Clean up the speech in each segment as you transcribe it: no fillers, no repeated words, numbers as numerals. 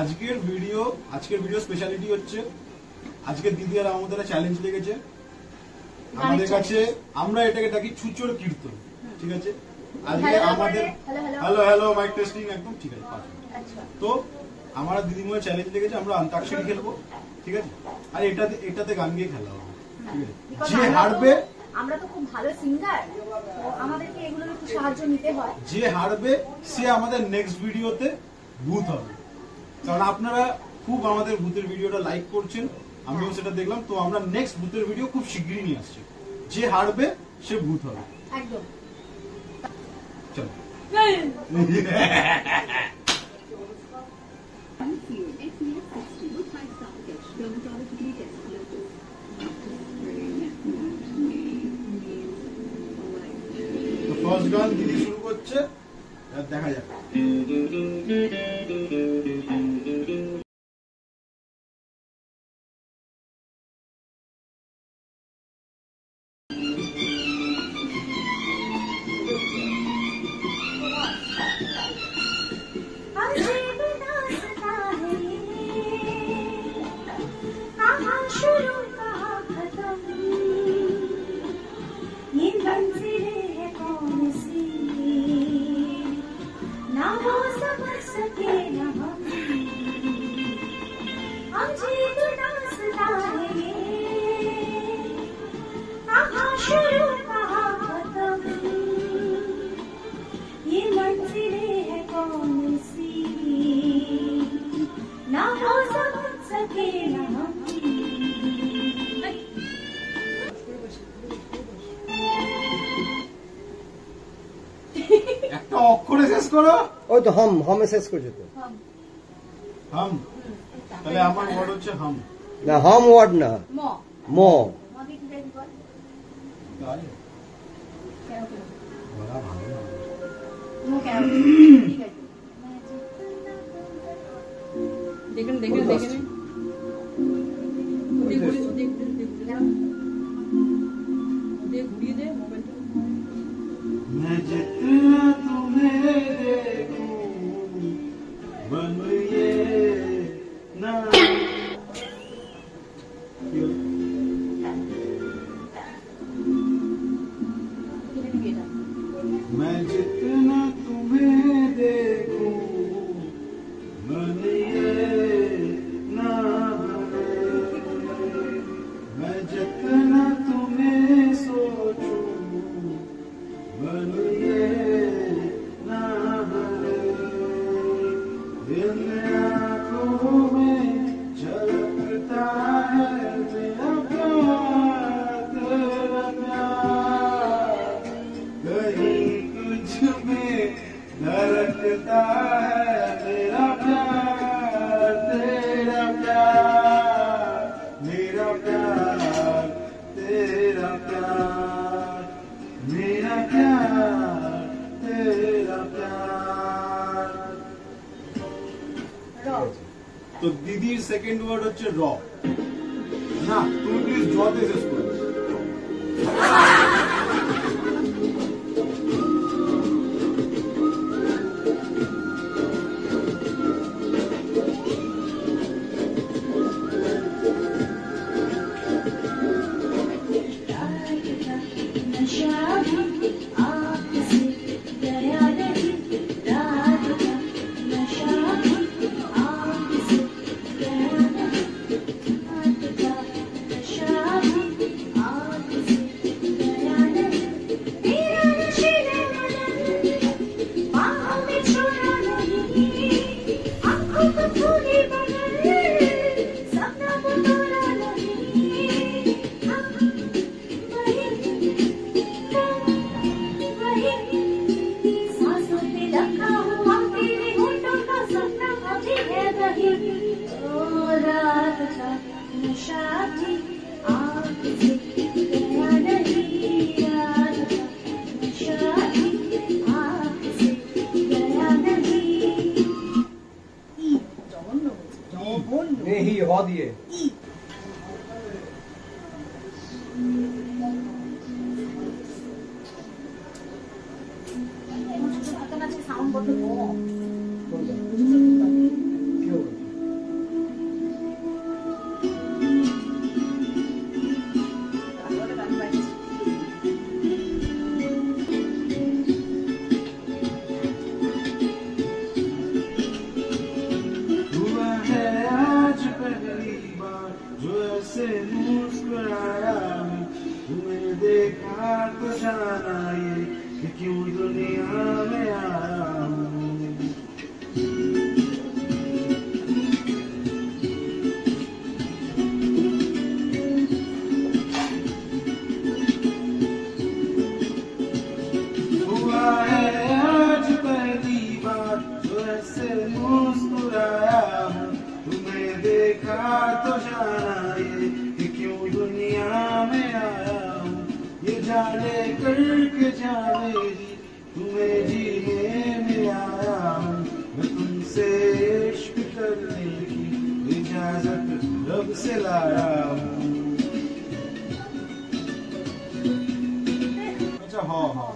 আজকের video speciality হচ্ছে আজকে দিদি আর আমাদের চ্যালেঞ্জ লেগেছে আমাদের কাছে। আমরা এটাকে ডাকি ছুচোর কীর্তন, ঠিক আছে? আজকে আমাদের হ্যালো মাইক টেস্টিং একদম ঠিক আছে। তো আমরা দিদিময় চ্যালেঞ্জ লেগেছে, আমরা অন্তাক্ষরী খেলবো, ঠিক আছে? আর এটাতে গান গিয়ে খেলা হবে, ঠিক আছে? যে হারবে, আমরা তো খুব ভালো সিঙ্গার, আমাদেরকে এগুলোর একটু সাহায্য নিতে হয়। যে হারবে সে আমাদের নেক্সট ভিডিওতে ভূত হবে। কারণ আপনারা খুব আমাদের ভূতের ভিডিওটা লাইক করছেন, আমিও সেটা দেখলাম। তো আমরা নেক্সট ভূতের ভিডিও খুব শীঘ্রই নিয়ে আসছি। যে হারবে সে ভূত হবে একদম। চলো। ফার্স্ট গান দিদি শুরু করছে, দেখা যাক। একটা অক্ষরে শেষ করো। ওই তো হমে শেষ করছো তো। হাম, তাহলে আমার ওয়ার্ড হচ্ছে হাম। না, হম ওয়ার্ড না, ম। দেখেন ঘুরিয়ে দে মোবাইলটা। मैं जितना तुम्हें देखूं मन ये ना मैं जितना तुम्हें देखूं मन ये ना मैं जितना तुम्हें सोचूं मन ये ना दिल आँखों में झलकता है मेरा प्यार तेरा प्यार कहीं कुछ में धड़कता है मेरा प्यार तेरा प्यार मेरा प्यार तेरा प्यार मेरा प्यार तेरा प्यार। तो दीदीर सेकेंड ওয়ার্ড হচ্ছে র। না, তুমি প্লিজ জতে শেষ করো। দিয়ে সাউন্ড বন্ধ जाना ये कि क्यों दुनिया में आया हूँ। हुआ है आज पहली बार जो ऐसे मुस्कुराया हूँ, तुम्हें देखा तो जाना ये कि क्यों दुनिया में आया हूँ। ये जाने करके जाने जी तुम्हें जीने में आया हूँ। मैं तुमसे इश्क करने की इजाजत रब से लाया हूँ। अच्छा हाँ हाँ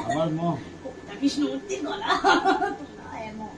আমার মো কৃষ্ণমূর্তির গলা এমন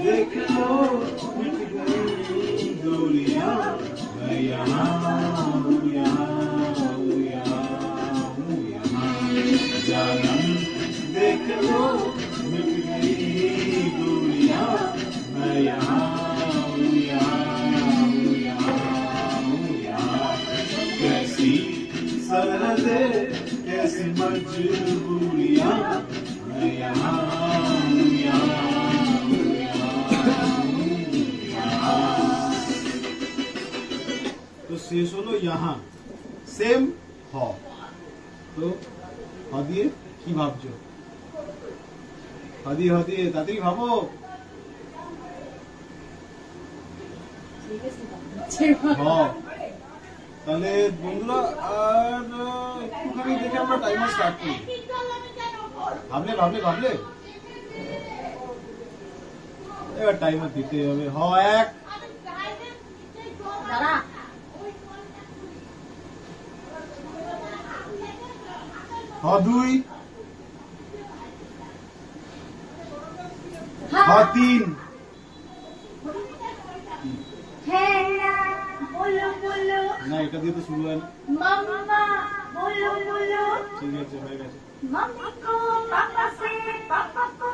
देख लो मिट गई दूरियां, मैं यहाँ हूँ, यहाँ हूँ, यहाँ हूँ, यहाँ जानम। देख लो मिट गई दूरियां, मैं यहाँ हूँ, यहाँ हूँ, यहाँ हूँ, यहाँ। कैसी सरहदें, कैसी मजबूरियां, मैं यहाँ हूँ, यहाँ। तो शेष হলো यहाँ সেম হ। তো হ দিয়ে কি ভাবছো? হ দিয়ে তাড়াতাড়ি ভাবো। হ তাহলে বন্ধুরা আর একটুখানি দেখে আমরা টাইমার স্টার্ট করি। ভাবলে এবার টাইমার দিতে হবে। হ এক, দাঁড়া হ দুই, হ তিন, না এটা দিয়ে তো শুরু হয় না। মাম্মা বলো বলো ঠিক আছে হয়ে গেছে। মাম্মি কো পাপা সে পাপা কো